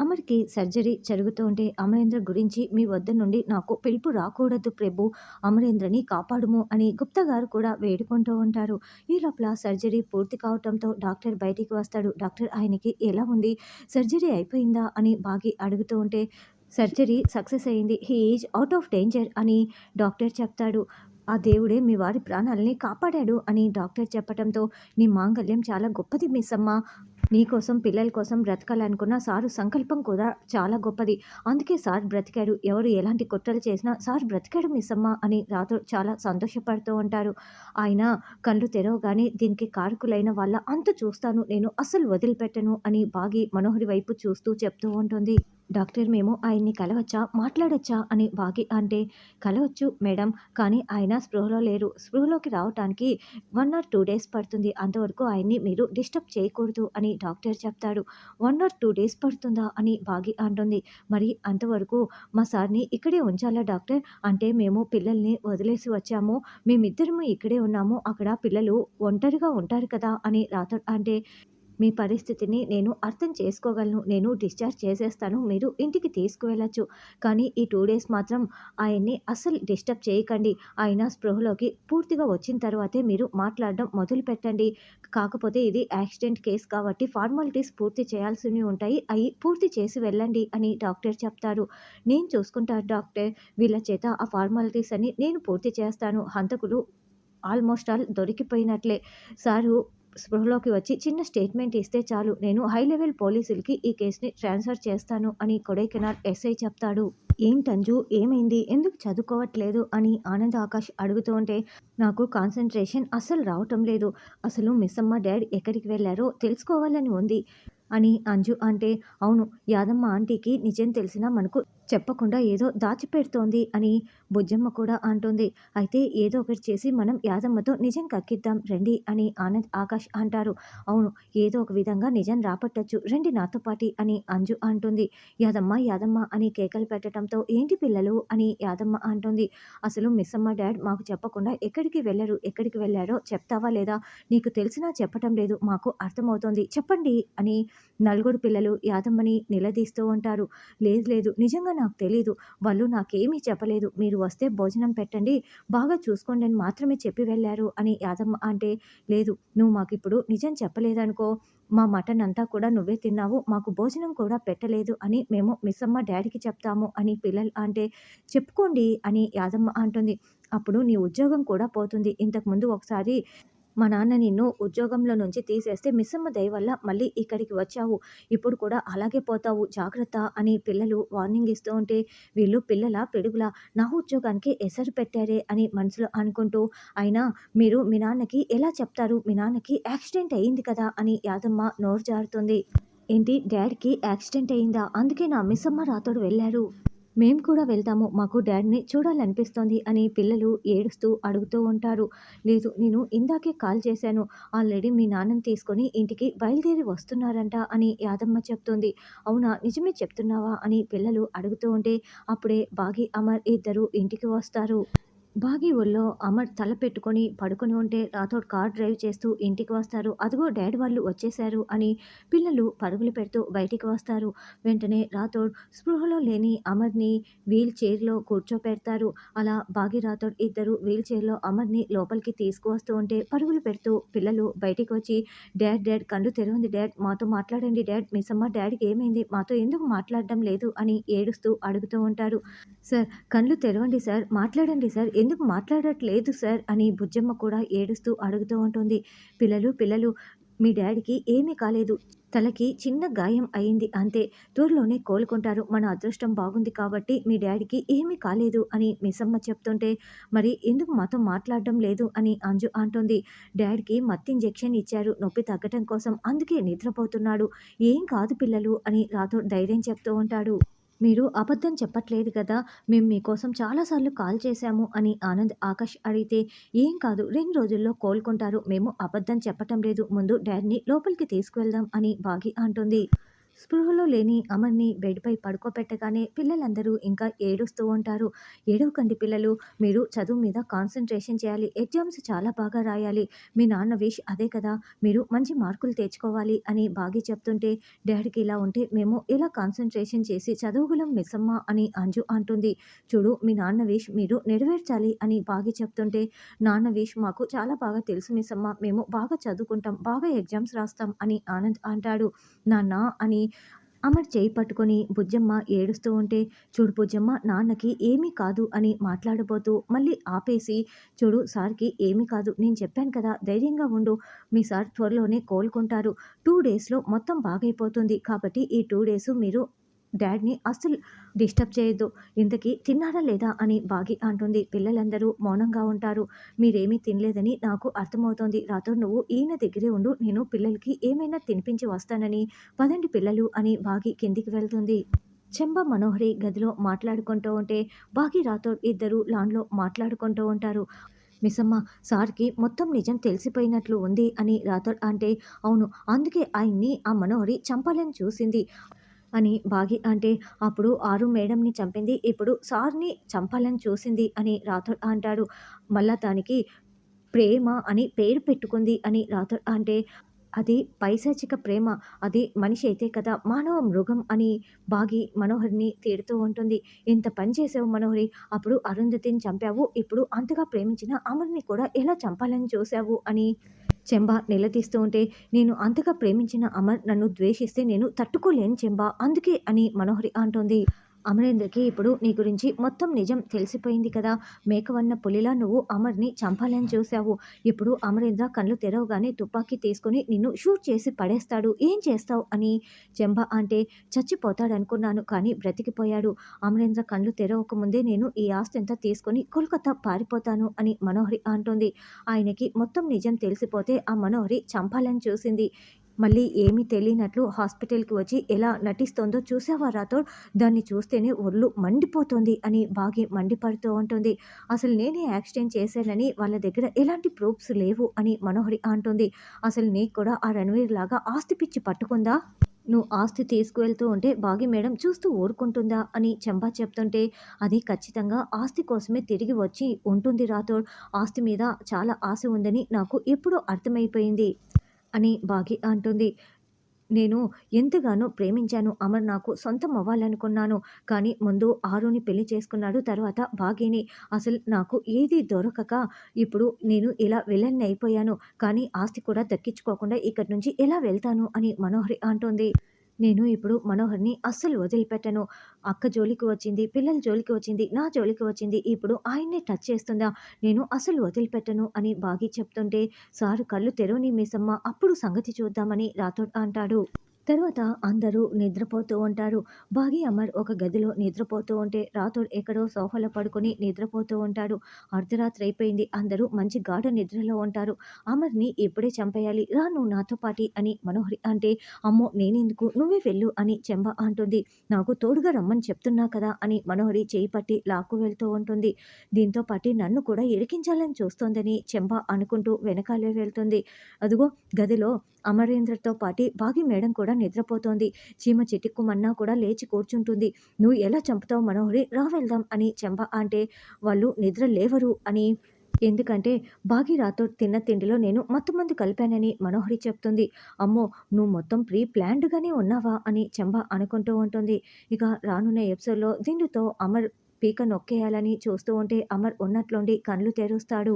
అమర్‌కి surgery జరుగుతూ ఉంటే, అమరేంద్ర గురించి మీ వద్ద నుండి నాకు పిలుపు రాకూడదు ప్రభూ! అమరేంద్రని కాపాడుము అని గుప్తా గారు కూడా వేడుకుంటూ ఉంటారు. ఈ లోపల సర్జరీ పూర్తి కావటంతో డాక్టర్ బయటికి వస్తాడు. డాక్టర్ ఆయనకి ఎలా ఉంది? సర్జరీ అయిపోయిందా? అని బాగి అడుగుతూ ఉంటే, సర్జరీ సక్సెస్ అయింది. He is out of danger అని డాక్టర్ చెప్తాడు. ఆ దేవుడే మీ వారి ప్రాణాల్ని కాపాడాడు అని డాక్టర్ చెప్పటంతో, నీ మాంగల్యం చాలా గొప్పది మిస్సమ్మ. నీకోసం, పిల్లల కోసం బ్రతకాలనుకున్న సారు సంకల్పం కూడా చాలా గొప్పది. అందుకే సార్ బ్రతికాడు. ఎవరు ఎలాంటి కుట్రలు చేసినా సార్ బ్రతికాడు మిస్సమ్మ అని రాథోడ్ చాలా సంతోషపడుతూ ఉంటారు. ఆయన కళ్ళు తెరవగానే దీనికి కారకులైన వాళ్ళ అంతు చూస్తాను. నేను అస్సలు వదిలిపెట్టను అని బాగి మనోహరి వైపు చూస్తూ చెప్తూ ఉంటుంది. డాక్టర్ మేము ఆయన్ని కలవచ్చా? మాట్లాడొచ్చా? అని బాగి అంటే, కలవచ్చు మేడం. కానీ ఆయన స్పృహలో లేరు. స్పృహలోకి రావటానికి 1 ఆర్ 2 డేస్ పడుతుంది. అంతవరకు ఆయన్ని మీరు డిస్టర్బ్ చేయకూడదు అని డాక్టర్ చెప్తాడు. 1 ఆర్ 2 డేస్ పడుతుందా? అని బాగి అంటుంది. మరి అంతవరకు మా సార్‌ని ఇక్కడే ఉంచాలా డాక్టర్? అంటే మేము పిల్లల్ని వదిలేసి వచ్చాము. మేమిద్దరము ఇక్కడే ఉన్నాము. అక్కడ పిల్లలు ఒంటరిగా ఉంటారు కదా! అని రాథోడ్ అంటే, మీ పరిస్థితిని నేను అర్థం చేసుకోగలను. నేను డిశ్చార్జ్ చేసేస్తాను. మీరు ఇంటికి తీసుకువెళ్ళొచ్చు. కానీ ఈ 2 డేస్ మాత్రం ఆయన్ని అస్సలు డిస్టర్బ్ చేయకండి. ఆయన స్పృహలోకి పూర్తిగా వచ్చిన తర్వాతే మీరు మాట్లాడడం మొదలుపెట్టండి. కాకపోతే ఇది యాక్సిడెంట్ కేస్ కాబట్టి ఫార్మాలిటీస్ పూర్తి చేయాల్సినవి ఉంటాయి. అయి పూర్తి చేసి వెళ్ళండి అని డాక్టర్ చెప్తారు. నేను చూసుకుంటాను డాక్టర్. వీళ్ళ చేత ఆ ఫార్మాలిటీస్ అన్ని నేను పూర్తి చేస్తాను. హంతకులు ఆల్మోస్ట్ ఆల్ దొరికిపోయినట్లే. సారు స్పృహలోకి వచ్చి చిన్న స్టేట్మెంట్ ఇస్తే చాలు. నేను హై లెవెల్ పోలీసులకి ఈ కేస్‌ని ట్రాన్స్‌ఫర్ చేస్తాను అని కొడైకెనాల్ ఎస్ఐ చెప్తాడు. ఏంటంజు ఏమైంది? ఎందుకు చదువుకోవట్లేదు? అని ఆనంద్ ఆకాష్ అడుగుతూ ఉంటే, నాకు కాన్సంట్రేషన్ అస్సలు రావటం లేదు. అసలు మిస్సమ్మ డాడ్ ఎక్కడికి వెళ్లారో తెలుసుకోవాలని ఉంది అని అంజు అంటే, అవును యాదమ్మ ఆంటీకి నిజం తెలిసినా మనకు చెప్పకుండా ఏదో దాచిపెడుతోంది అని బుజ్జమ్మ కూడా అంటుంది. అయితే ఏదో ఒకటి చేసి మనం యాదమ్మతో నిజం కక్కిద్దాం రండి అని ఆనంద్ ఆకాష్ అంటారు. అవును ఏదో ఒక విధంగా నిజం రాబట్టొచ్చు రండి నాతో పాటి అని అంజు అంటుంది. యాదమ్మ యాదమ్మ అని కేకలు పెట్టడంతో, ఏంటి పిల్లలు అని యాదమ్మ అంటుంది. అసలు మిస్సమ్మ డాడ్ మాకు చెప్పకుండా ఎక్కడికి వెళ్లరు? ఎక్కడికి వెళ్లారో చెప్తావా లేదా? నీకు తెలిసినా చెప్పటం లేదు. మాకు అర్థమవుతోంది. చెప్పండి అని నలుగురు పిల్లలు యాదమ్మని నిలదీస్తూ ఉంటారు. లేదు లేదు నిజంగా నాకు తెలీదు. వాళ్ళు నాకేమీ చెప్పలేదు. మీరు వస్తే భోజనం పెట్టండి, బాగా చూసుకోండి అని మాత్రమే చెప్పి వెళ్లారు అని యాదమ్మ అంటే, లేదు నువ్వు మాకిప్పుడు నిజం చెప్పలేదనుకో, మా మటన్ అంతా కూడా నువ్వే తిన్నావు. మాకు భోజనం కూడా పెట్టలేదు అని మేము మిస్సమ్మ డాడీకి చెప్తాము అని పిల్లలు అంటే, చెప్పుకోండి అని యాదమ్మ అంటుంది. అప్పుడు నీ ఉద్యోగం కూడా పోతుంది. ఇంతకుముందు ఒకసారి మా నాన్న నిన్ను ఉద్యోగంలో నుంచి తీసేస్తే మిస్సమ్మ దయ వల్ల మళ్ళీ ఇక్కడికి వచ్చావు. ఇప్పుడు కూడా అలాగే పోతావు జాగ్రత్త అని పిల్లలు వార్నింగ్ ఇస్తూ ఉంటే, వీళ్ళు పిల్లలా పిడుగులా నా ఉద్యోగానికి ఎసరు పెట్టారే అని మనసులో అనుకుంటూ, అయినా మీరు మీ నాన్నకి ఎలా చెప్తారు? మీ నాన్నకి యాక్సిడెంట్ అయింది కదా అని యాదమ్మ నోరు జారుతుంది. ఏంటి డాడీకి యాక్సిడెంట్ అయిందా? అందుకేనా మిస్సమ్మ రాతోడు వెళ్లారు? మేము కూడా వెళ్తాము. మాకు డాడీని చూడాలనిపిస్తోంది అని పిల్లలు ఏడుస్తూ అడుగుతూ ఉంటారు. లేదు నేను ఇందాకే కాల్ చేశాను. ఆల్రెడీ మీ నాన్నని తీసుకొని ఇంటికి బయలుదేరి వస్తున్నారంట అని యాదమ్మ చెప్తుంది. అవునా? నిజమే చెప్తున్నావా? అని పిల్లలు అడుగుతూ ఉంటే, అప్పుడే బాగి, అమర్ ఇద్దరు ఇంటికి వస్తారు. బాగీ ఒళ్ళో అమర్ తల పెట్టుకొని పడుకొని ఉంటే రాథోడ్ కార్ డ్రైవ్ చేస్తూ ఇంటికి వస్తారు. అదిగో డాడీ వాళ్ళు వచ్చేశారు అని పిల్లలు పరుగులు పెడుతూ బయటికి వస్తారు. వెంటనే రాథోడ్ స్పృహలో లేని అమర్‌ని వీల్ చైర్‌లో కూర్చోపెడతారు. అలా బాగీ, రాథోడ్ ఇద్దరు వీల్ చైర్‌లో అమర్‌ని లోపలికి తీసుకువస్తూ ఉంటే పరుగులు పెడుతూ పిల్లలు బయటికి వచ్చి, డాడ్ డాడ్ కళ్ళు తెరవండి డాడ్, మాతో మాట్లాడండి డాడ్, మిస్సమ్మ డాడీకి ఏమైంది? మాతో ఎందుకు మాట్లాడడం లేదు? అని ఏడుస్తూ అడుగుతూ ఉంటారు. సార్ కళ్ళు తెరవండి సార్, మాట్లాడండి సార్, ఎందుకు మాట్లాడట్లేదు సార్ అని బుజ్జమ్మ కూడా ఏడుస్తూ అడుగుతూ ఉంటుంది. పిల్లలు మీ డాడీకి ఏమీ కాలేదు. తలకి చిన్న గాయం అయింది అంతే. త్వరలోనే కోలుకుంటారు. మన అదృష్టం బాగుంది కాబట్టి మీ డాడీకి ఏమీ కాలేదు అని మిస్సమ్మ చెప్తుంటే, మరి ఎందుకు మాతో మాట్లాడడం లేదు అని అంజు అంటుంది. డాడీకి మత్తు ఇంజెక్షన్ ఇచ్చారు నొప్పి తగ్గటం కోసం. అందుకే నిద్రపోతున్నాడు. ఏం కాదు పిల్లలు అని రాథోడ్ ధైర్యం చెప్తూ ఉంటాడు. మీరు అబద్ధం చెప్పట్లేదు కదా! మేము మీకోసం చాలా సార్లు కాల్ చేశాము అని ఆనంద్ ఆకాష్ అడిగితే, ఏం కాదు 2 రోజుల్లో కోలుకుంటారు. మేము అబద్ధం చెప్పటం లేదు. ముందు డాడీని లోపలికి తీసుకువెళ్దాం అని బాగి అంటుంది. స్పృహలో లేని అమర్‌ని బెడ్‌పై పడుకోబెట్టగానే పిల్లలందరూ ఇంకా ఏడుస్తూ ఉంటారు. "ఏడవకండి పిల్లలు, మీరు చదువు మీద కాన్సంట్రేషన్ చేయాలి. ఎగ్జామ్స్ చాలా బాగా రాయాలి. మీ నాన్న విష్ అదే కదా! మీరు మంచి మార్కులు తెచ్చుకోవాలి" అని బాగి చెప్తుంటే, "డ్యాడీకి ఇలా ఉంటే మేము ఎలా కాన్సంట్రేషన్ చేసి చదవగలం మిస్సమ్మ" అని అంజు అంటుంది. "చూడు మీ నాన్న విష్ మీరు నెరవేర్చాలి" అని బాగి చెప్తుంటే, "నాన్న విష్ మాకు చాలా బాగా తెలుసు మిస్సమ్మ. మేము బాగా చదువుకుంటాం, బాగా ఎగ్జామ్స్ రాస్తాం" అని ఆనంద్ అంటాడు. "నాన్న" అని అమర్ చేయి పట్టుకొని బుజ్జమ్మ ఏడుస్తూ ఉంటే, "చూడు బుజ్జమ్మ నాన్నకి ఏమీ కాదు" అని మాట్లాడబోతూ మళ్ళీ ఆపేసి, "చూడు సార్‌కి ఏమీ కాదు. నేను చెప్పాను కదా! ధైర్యంగా ఉండు. మీ సార్ త్వరలోనే కోలుకుంటారు. 2 డేస్‌లో మొత్తం బాగైపోతుంది. కాబట్టి ఈ 2 డేసు మీరు డ్యాడ్‌ని అస్సలు డిస్టర్బ్ చేయొద్దు. ఇంతకీ తిన్నారా లేదా?" అని బాగి అంటుంది. పిల్లలందరూ మౌనంగా ఉంటారు. "మీరేమీ తినలేదని నాకు అర్థమవుతోంది. రాథోడ్ నువ్వు ఈయన దగ్గరే ఉండు. నేను పిల్లలకి ఏమైనా తినిపించి వస్తానని" "పదండి పిల్లలు" అని బాగి కిందికి వెళ్తుంది. చెంబ, మనోహరి గదిలో మాట్లాడుకుంటూ ఉంటే, బాగి, రాథోడ్ ఇద్దరూ లాన్‌లో మాట్లాడుకుంటూ ఉంటారు. "మిస్సమ్మ, సార్‌కి మొత్తం నిజం తెలిసిపోయినట్లు ఉంది" అని రాథోడ్ అంటే, "అవును. అందుకే ఆయన్ని ఆ మనోహరి చంపాలని చూసింది" అని బాగి అంటే, "అప్పుడు ఆరు మేడంని చంపింది. ఇప్పుడు సార్‌ని చంపాలని చూసింది" అని రాథోడ్ అంటాడు. "మళ్ళా దానికి ప్రేమ అని పేరు పెట్టుకుంది" అని రాథోడ్ అంటే, "అది పైశాచిక ప్రేమ. అది మనిషి అయితే కదా! మానవ మృగం" అని బాగి మనోహరిని తిడుతూ ఉంటుంది. "ఎంత పని చేశావు మనోహరి! అప్పుడు అరుంధతిని చంపావు. ఇప్పుడు అంతగా ప్రేమించిన అమర్‌ని కూడా ఎలా చంపాలని చూశావు" అని చెంబ నిలదీస్తూ ఉంటే, "నేను అంతగా ప్రేమించిన అమర్ నన్ను ద్వేషిస్తే నేను తట్టుకోలేను చెంబ. అందుకే" అని మనోహరి అంటోంది. "అమరేంద్రకి ఇప్పుడు నీ గురించి మొత్తం నిజం తెలిసిపోయింది కదా! మేకవన్న పులిలా నువ్వు అమర్‌ని చంపాలని చూశావు. ఇప్పుడు అమరేంద్ర కళ్ళు తెరవగానే తుపాకీ తీసుకొని నిన్ను షూట్ చేసి పడేస్తాడు. ఏం చేస్తావు?" అని చెంబ అంటే, "చచ్చిపోతాడనుకున్నాను. కానీ బ్రతికిపోయాడు. అమరేంద్ర కళ్ళు తెరవకముందే నేను ఈ ఆస్తంతా తీసుకొని కోల్కతా పారిపోతాను" అని మనోహరి అంటుంది. "ఆయనకి మొత్తం నిజం తెలిసిపోతే ఆ మనోహరి చంపాలని చూసింది. మళ్ళీ ఏమీ తెలియనట్లు హాస్పిటల్‌కి వచ్చి ఎలా నటిస్తోందో చూసావా రాథోడ్? దాన్ని చూస్తేనే ఒళ్ళు మండిపోతోంది" అని బాగి మండిపడుతూ ఉంటుంది. "అసలు నేనే యాక్సిడెంట్ చేశానని వాళ్ళ దగ్గర ఎలాంటి ప్రూఫ్స్ లేవు" అని మనోహరి అంటుంది. "అసలు నీకు కూడా ఆ రణవీర్ లాగా ఆస్తి పిచ్చి పట్టుకుందా? నువ్వు ఆస్తి తీసుకువెళ్తూ ఉంటే బాగి మేడం చూస్తూ ఊరుకుంటుందా" అని చంపా చెప్తుంటే, "అది ఖచ్చితంగా ఆస్తి కోసమే తిరిగి వచ్చి ఉంటుంది రాథోడ్. ఆస్తి మీద చాలా ఆశ ఉందని నాకు ఎప్పుడో అర్థమైపోయింది" అని బాగి అంటుంది. "నేను ఎంతగానో ప్రేమించాను. అమర్ నాకు సొంతం అవ్వాలనుకున్నాను. కానీ ముందు ఆరుని పెళ్లి చేసుకున్నాడు. తర్వాత భాగ్యని. అసలు నాకు ఏది దొరకక ఇప్పుడు నేను ఇలా విలన్ని అయిపోయాను. కానీ ఆస్తి కూడా దక్కించుకోకుండా ఇక్కడి నుంచి ఎలా వెళ్తాను" అని మనోహరి అంటోంది. "నేను ఇప్పుడు మనోహర్‌ని అస్సలు వదిలిపెట్టను. అక్క జోలికి వచ్చింది, పిల్లల జోలికి వచ్చింది, నా జోలికి వచ్చింది. ఇప్పుడు ఆయన్నే టచ్ చేస్తుందా? నేను అసలు వదిలిపెట్టను" అని బాగి చెప్తుంటే, "సారు కళ్ళు తెరవని మిస్సమ్మ, అప్పుడు సంగతి చూద్దామని" రాథోడ్ అంటాడు. తర్వాత అందరూ నిద్రపోతూ ఉంటారు. బాగి, అమర్ ఒక గదిలో నిద్రపోతూ ఉంటే, రాథోడ్ ఎక్కడో సోఫాలో పడుకొని నిద్రపోతూ ఉంటాడు. అర్ధరాత్రి అయిపోయింది. అందరూ మంచి గాఢ నిద్రలో ఉంటారు. "అమర్‌ని ఇప్పుడే చంపేయాలి. రా నువ్వు నాతో పాటి" అని మనోహరి అంటే, "అమ్మో! నేనెందుకు? నువ్వే వెళ్ళు" అని చెంబ అంటుంది. "నాకు తోడుగా రమ్మని చెప్తున్నా కదా" అని మనోహరి చేయి పట్టి లాక్కు వెళ్తూ ఉంటుంది. దీంతో పాటు నన్ను కూడా ఇరికించాలని చూస్తోందని చెంబ అనుకుంటూ వెనకాలే వెళ్తుంది. అదుగో గదిలో అమరేంద్రతో పాటి బాగి మేడం కూడా నిద్రపోతోంది. చీమ చిటుక్కుమన్నా కూడా లేచి కూర్చుంటుంది. "నువ్వు ఎలా చంపుతావు మనోహరి? రా వెళ్దాం" అని చెంప అంటే, "వాళ్ళు నిద్ర లేవరు" అని. ఎందుకంటే బాగి రాథోడ్ తిన్న తిండిలో నేను మత్తుమందు కలిపానని మనోహరి చెప్తుంది. "అమ్మో! నువ్వు మొత్తం ప్రీ ప్లాన్డ్‌గానే ఉన్నావా" అని చెంబ అనుకుంటూ ఉంటుంది. ఇక రానున్న ఎపిసోడ్‌లో దిండుతో అమర్ పీక నొక్కేయాలని చూస్తూ ఉంటే అమర్ ఉన్నట్లుండి కళ్ళు తెరుస్తాడు.